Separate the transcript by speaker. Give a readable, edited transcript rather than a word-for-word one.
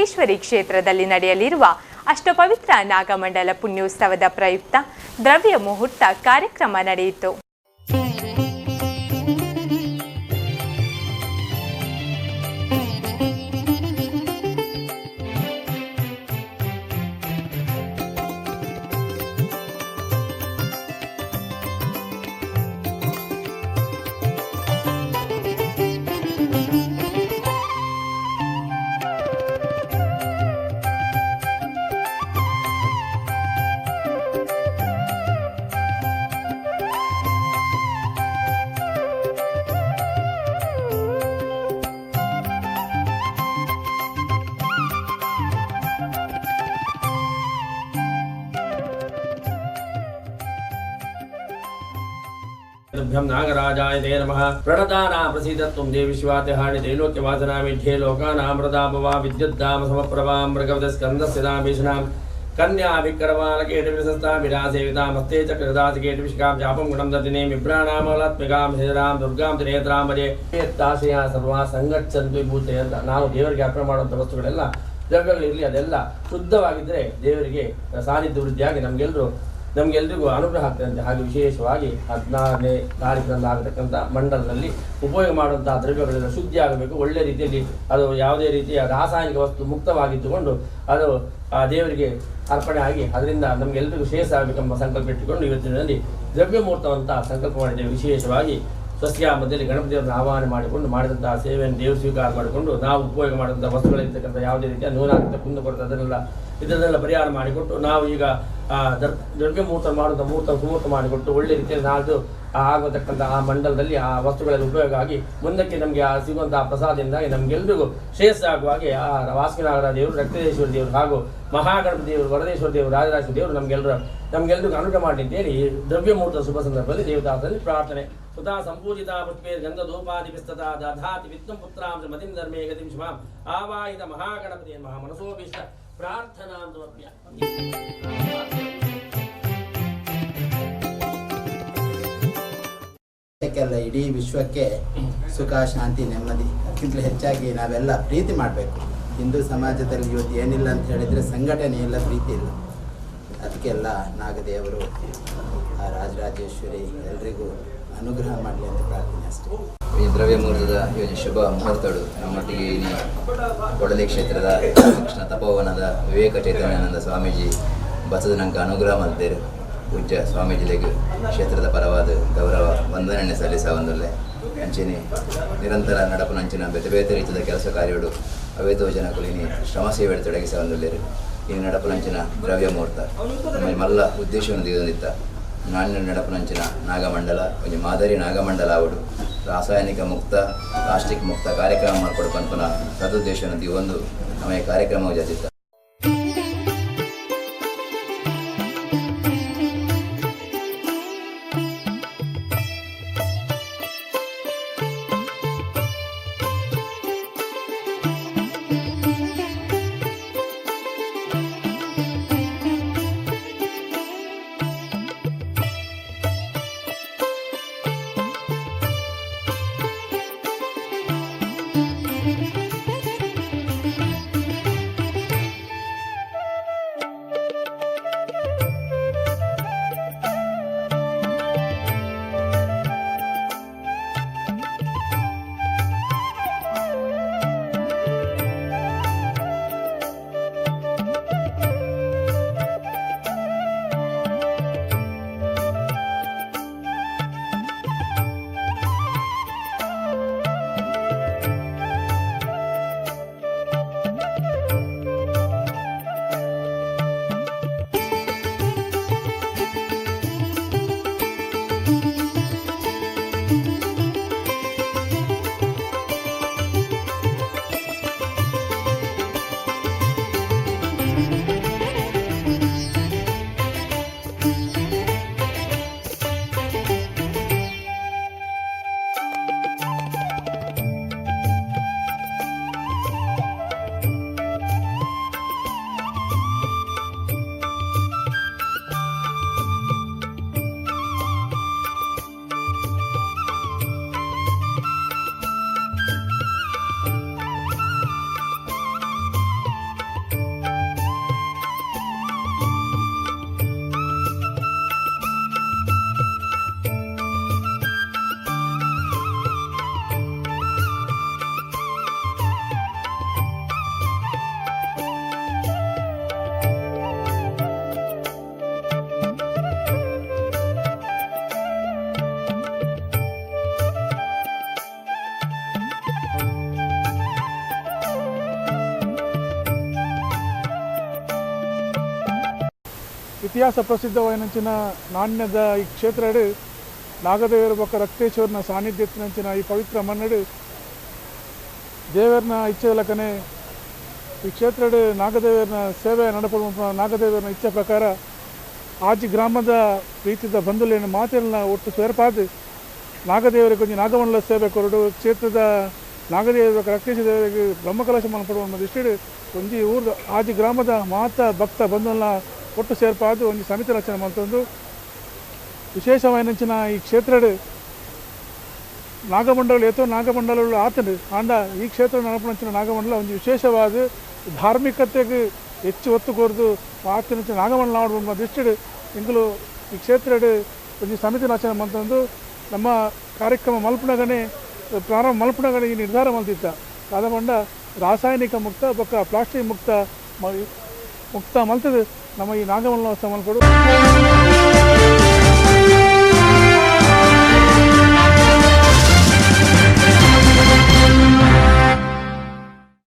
Speaker 1: ವೆಂಕಟೇಶ್ವರಿ ಕ್ಷೇತ್ರದಲ್ಲಿ ನಡೆಯಲಿರುವ ಅಷ್ಟಪವಿತ್ರ ನಾಗಮಂಡಲ ಪುಣ್ಯೋತ್ಸವದ ಪ್ರಯುಕ್ತ ದ್ರವ್ಯ ಮುಹೂರ್ತ ಕಾರ್ಯಕ್ರಮ ನಡೆಯಿತು.
Speaker 2: नागराजाय ते नमः प्रणताना प्रसीदत्वं देवी शिवातिहानि त्रैलोक्यवासनामिढ्ये लोकानामृताभवा विद्युद्धाम समप्रभां मृगवदस्कन्दस्य दामेशनां कन्याभिकरवालकेटविसस्तां विरासेवितामस्ते चक्रदासकेटविशिकां जापं गुणं ददिने विभ्राणामलात्मिकां हेरां दुर्गां त्रिनेत्रां भजे ताशया सर्वा ಸಂಗಚ್ಚಂತು ವಿಭೂತೆ ಅಂತ ನಾವು ದೇವರಿಗೆ ಅರ್ಪಣೆ ಮಾಡುವಂಥ ವಸ್ತುಗಳೆಲ್ಲ ದ್ರವ್ಯಗಳಿರಲಿ ಅದೆಲ್ಲ ಶುದ್ಧವಾಗಿದ್ದರೆ ದೇವರಿಗೆ ಸಾನ್ನಿಧ್ಯ ವೃದ್ಧಿಯಾಗಿ ನಮಗೆಲ್ಲರಿಗೂ ಅನುಗ್ರಹ ಆಗ್ತದೆ. ಹಾಗೆ ವಿಶೇಷವಾಗಿ 16ನೇ ತಾರೀಕಿನಲ್ಲಿ ಆಗತಕ್ಕಂಥ ಮಂಡಲದಲ್ಲಿ ಉಪಯೋಗ ಮಾಡುವಂತಹ ದ್ರವ್ಯಗಳೆಲ್ಲ ಶುದ್ಧಿ ಆಗಬೇಕು. ಒಳ್ಳೆ ರೀತಿಯಲ್ಲಿ ಅದು ಯಾವುದೇ ರೀತಿಯ ರಾಸಾಯನಿಕ ವಸ್ತು ಮುಕ್ತವಾಗಿದ್ದುಕೊಂಡು ಅದು ಆ ದೇವರಿಗೆ ಅರ್ಪಣೆ ಆಗಿ ಅದರಿಂದ ನಮಗೆಲ್ಲರಿಗೂ ಶ್ರೇಯಸ್ ಆಗಬೇಕೆಂಬ ಸಂಕಲ್ಪ ಇಟ್ಟುಕೊಂಡು ಇವತ್ತಿನಲ್ಲಿ ದ್ರವ್ಯ ಮುಹೂರ್ತವಂತ ಸಂಕಲ್ಪ ಮಾಡಿದ್ದೇವೆ. ವಿಶೇಷವಾಗಿ ಸ್ವಸ್ತಿಯ ಮಧ್ಯದಲ್ಲಿ ಗಣಪತಿಯವರನ್ನು ಆಹ್ವಾನ ಮಾಡಿಕೊಂಡು ಮಾಡಿದಂತಹ ಸೇವೆಯನ್ನು ದೇವರು ಸ್ವೀಕಾರ ಮಾಡಿಕೊಂಡು ನಾವು ಉಪಯೋಗ ಮಾಡುವಂಥ ವಸ್ತುಗಳಿರ್ತಕ್ಕಂಥ ಯಾವುದೇ ರೀತಿಯ ನೂನಾಗ್ತ ಕುಂದುಕೊರತೆ ಇದನ್ನೆಲ್ಲ ಪರಿಹಾರ ಮಾಡಿಕೊಟ್ಟು ನಾವು ಈಗ ದ್ರವ್ಯ ಮುಹೂರ್ತ ಮಾಡುವಂಥ ಸುಮೂರ್ತ ಮಾಡಿಕೊಟ್ಟು ಒಳ್ಳೆ ರೀತಿಯಲ್ಲಿ ನಾಲ್ಕು ಆಗತಕ್ಕಂಥ ಆ ಮಂಡಲದಲ್ಲಿ ಆ ವಸ್ತುಗಳಲ್ಲಿ ಉಪಯೋಗ ಆಗಿ ಮುಂದಕ್ಕೆ ನಮಗೆ ಸಿಗುವಂತಹ ಪ್ರಸಾದದಿಂದಾಗಿ ನಮಗೆಲ್ಲರಿಗೂ ಶ್ರೇಯಸ್ಸು ಆಗುವ ಹಾಗೆ ಆ ವಾಸುಕಿನಾಗರ ದೇವರು, ರಕ್ತೇಶ್ವರ ದೇವರು ಹಾಗೂ ಮಹಾಗಣಪತಿ ದೇವರು, ವರದೇಶ್ವರ ದೇವರು, ರಾಜರಾಜೇಶ್ವರ ದೇವರು ನಮಗೆಲ್ಲರಿಗೂ ಅನುಗ್ರಹ ಮಾಡಿ ಅಂತೇಳಿ ದ್ರವ್ಯ ಮುಹೂರ್ತ ಶುಭ ಸಂದರ್ಭದಲ್ಲಿ ದೇವತಾದಲ್ಲಿ ಪ್ರಾರ್ಥನೆ. ಸುಧಾ ಸಂಪೂಜಿತಾ ಪುಷ್ಪೇ ಗಂಧಧೂಪಾದಿಪಿಸ್ತತಾ ದಧಾತಿ ವಿದ್ಯಂ ಪುತ್ರಾಂ ಮತಿಂ ಧರ್ಮೇ ಗತಿಂ ಶಿವಾಂ ಆವಾಹಿತ ಮಹಾಗಣಪತಿ ಮಹಾಮನಸೋಭೀಷ್ಟ ಪ್ರಾರ್ಥನಾ ಸಮರ್ಪ್ಯ.
Speaker 3: ಇಡೀ ವಿಶ್ವಕ್ಕೆ ಸುಖ, ಶಾಂತಿ, ನೆಮ್ಮದಿ, ಅದಕ್ಕಿಂತಲೂ ಹೆಚ್ಚಾಗಿ ನಾವೆಲ್ಲ ಪ್ರೀತಿ ಮಾಡಬೇಕು. ಹಿಂದೂ ಸಮಾಜದಲ್ಲಿ ಇವತ್ತು ಏನಿಲ್ಲ ಅಂತ ಹೇಳಿದರೆ ಸಂಘಟನೆ ಇಲ್ಲ, ಪ್ರೀತಿ ಇಲ್ಲ. ಅದಕ್ಕೆಲ್ಲ ನಾಗದೇವರು, ಆ ರಾಜರಾಜೇಶ್ವರಿ ಎಲ್ರಿಗೂ ಅನುಗ್ರಹ ಮಾಡಲಿ ಅಂತ ಪ್ರಾರ್ಥನೆ ಅಷ್ಟೇ.
Speaker 4: ಈ ದ್ರವ್ಯ ಮುಹೂರ್ತದ ಯೋಜನೆ ಶುಭ ಮುಹೂರ್ತಗಳು ನಮ್ಮೊಟ್ಟಿಗೆ ಕೊಡಲಿ ಕ್ಷೇತ್ರದ ಕೃಷ್ಣ ತಪೋವನದ ವಿವೇಕ ಚೈತನ್ಯಾನಂದ ಸ್ವಾಮೀಜಿ ಬಸದನಂಕ ಅನುಗ್ರಹ ಮಲ್ತೇರು ಪೂಜ್ಯ ಸ್ವಾಮೀಜಿಲೆಗೆ ಕ್ಷೇತ್ರದ ಪರವಾದ ಗೌರವ ವಂದನೆ ಸಲ್ಲಿಸ ಒಂದೊಳ್ಳೆ ಅಂಚಿನಿ ನಿರಂತರ ನಡಪುನಂಚಿನ ಬೇತೆ ಬೇತೆ ರೀತಿಯ ಕೆಲಸ ಕಾರ್ಯಗಳು ಅವೇತೋ ಜನಕುಲಿನಿ ಶ್ರಮ ಸೇವೆ ತೊಡಗಿಸ ಒಂದೊಳ್ಳೆರು ಈ ನಡಪುನಂಚಿನ ದ್ರವ್ಯ ಮುಹೂರ್ತ ನಮ್ಮ ಮಲ್ಲ ಉದ್ದೇಶವನ್ನು ದಿಗದಿತ್ತ ನಾಣ್ಯ ನಡಪುನಂಚಿನ ನಾಗಮಂಡಲ ಒಂದು ಮಾದರಿ ನಾಗಮಂಡಲ ಅವಡು ರಾಸಾಯನಿಕ ಮುಕ್ತ ಪ್ಲಾಸ್ಟಿಕ್ ಮುಕ್ತ ಕಾರ್ಯಕ್ರಮ ಮಾಡಿಕೊಡು ಪನ್ಪನ ಸದುದ್ದೇಶವನ್ನು ದಿವೊಂದು ನಮ್ಮ ಈ ಕಾರ್ಯಕ್ರಮ ಜೊತೆ
Speaker 5: ಇತಿಹಾಸ ಪ್ರಸಿದ್ಧವಾಯಿನಂಚಿನ ನಾಣ್ಯದ ಈ ಕ್ಷೇತ್ರಡು ನಾಗದೇವರ ಬೊಕ್ಕ ರಕ್ತೇಶ್ವರನ ಸಾನ್ನಿಧ್ಯತ್ತಿನಂಚಿನ ಈ ಪವಿತ್ರ ಮಣ್ಣಡು ದೇವರನ ಇಚ್ಛೆಲಕನೆ ಈ ಕ್ಷೇತ್ರಡು ನಾಗದೇವರನ ಸೇವೆ ನಡಪಡುವ ನಾಗದೇವರನ ಇಚ್ಛೆ ಪ್ರಕಾರ ಆಜಿ ಗ್ರಾಮದ ಪ್ರೀತಿದ ಬಂಧುಲೇನು ಮಾತೆಲ್ಲ ಒಟ್ಟು ಸೇರ್ಪಾದು ನಾಗದೇವರಿಗೆ ಕೊಂಚ ನಾಗಮಂಡಲ ಸೇವೆ ಕೊರಡು ಕ್ಷೇತ್ರದ ನಾಗದೇವರ ರಕ್ತೇಶ್ವರ ದೇವರಿಗೆ ಬ್ರಹ್ಮಕಲಶ ಮನಪಡುವ ಇಷ್ಟು ಒಂಜಿ ಊರು ಆಜಿ ಗ್ರಾಮದ ಮಾತ ಭಕ್ತ ಬಂಧುಲ್ಲ ಒಟ್ಟು ಸೇರ್ಪಾದು ಒಂದು ಸಮಿತಿ ರಚನೆ ಮಾಡ್ತಂದು ವಿಶೇಷವಾಯಿನಂಚಿನ ಈ ಕ್ಷೇತ್ರಡು ನಾಗಮಂಡಲ ಏತೋ ನಾಗಮಂಡಲಗಳು ಆತನು ಆಂಡ ಈ ಕ್ಷೇತ್ರ ನಡಪಣಂಚಿನ ನಾಗಮಂಡಲ ಒಂದು ವಿಶೇಷವಾದ ಧಾರ್ಮಿಕತೆಗೆ ಹೆಚ್ಚು ಒತ್ತು ಕೊರದು ಆತನ ನಾಗಮಂಡಲ ಆಡುವ ದೃಷ್ಟಿಡು ಇಂಗಲು ಈ ಕ್ಷೇತ್ರಡು ಒಂದು ಸಮಿತಿ ರಚನೆ ಮಾಡ್ತಂದು ನಮ್ಮ ಕಾರ್ಯಕ್ರಮ ಮಲ್ಪನಗನೆ ಪ್ರಾರಂಭ ಮಲ್ಪನಗನೆ ಈ ನಿರ್ಧಾರ ಮಲ್ತಿದ್ದ ಆದ ರಾಸಾಯನಿಕ ಮುಕ್ತ ಬೊಕ್ಕ ಪ್ಲಾಸ್ಟಿಕ್ ಮುಕ್ತ ಮಲ್ತದು ನಮ್ಮ ಈ ನಾಗಮಂಡಲ ಮಲ್ಪಡು